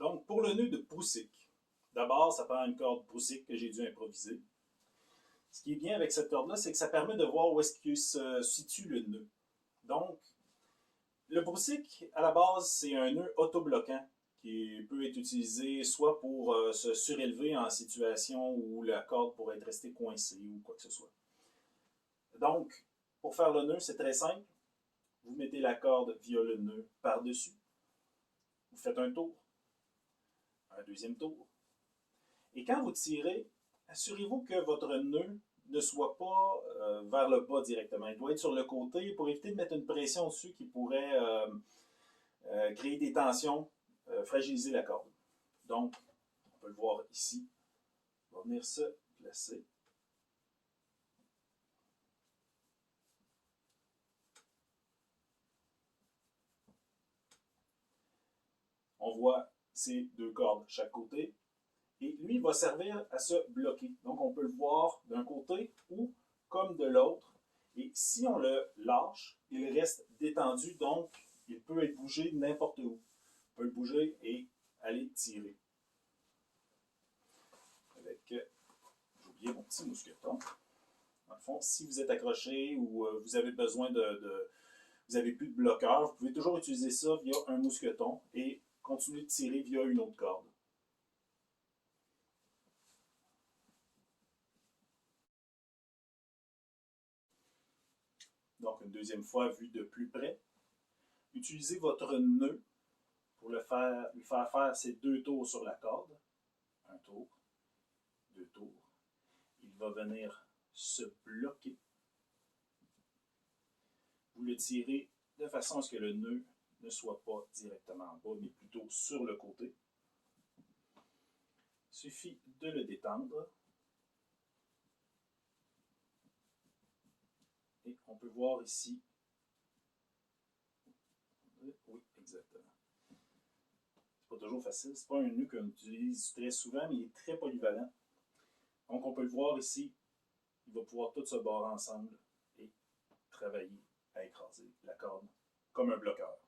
Donc, pour le nœud de Prusik, d'abord, ça prend une corde Prusik que j'ai dû improviser. Ce qui est bien avec cette corde-là, c'est que ça permet de voir où est-ce que se situe le nœud. Donc, le Prusik, à la base, c'est un nœud autobloquant qui peut être utilisé soit pour se surélever en situation où la corde pourrait être restée coincée ou quoi que ce soit. Donc, pour faire le nœud, c'est très simple. Vous mettez la corde via le nœud par-dessus. Vous faites un tour, un deuxième tour. Et quand vous tirez, assurez-vous que votre nœud ne soit pas vers le bas directement. Il doit être sur le côté pour éviter de mettre une pression dessus qui pourrait créer des tensions, fragiliser la corde. Donc, on peut le voir ici. On va venir se placer. On voit ces deux cordes de chaque côté. Et lui va servir à se bloquer. Donc, on peut le voir d'un côté ou comme de l'autre. Et si on le lâche, il reste détendu, donc il peut être bougé n'importe où. On peut le bouger et aller tirer. Avec, j'ai oublié mon petit mousqueton. Dans le fond, si vous êtes accroché ou vous avez besoin vous n'avez plus de bloqueur, vous pouvez toujours utiliser ça via un mousqueton et continuer de tirer via une autre corde. Donc, une deuxième fois, vu de plus près. Utilisez votre nœud pour lui faire faire ces deux tours sur la corde. Un tour, deux tours. Il va venir se bloquer. Vous le tirez de façon à ce que le nœud ne soit pas directement en bas, mais plutôt sur le côté. Il suffit de le détendre. Et on peut voir ici. Oui, exactement. C'est pas toujours facile. C'est pas un nœud qu'on utilise très souvent, mais il est très polyvalent. Donc, on peut le voir ici. Il va pouvoir tout se barrer ensemble et travailler à écraser la corde comme un bloqueur.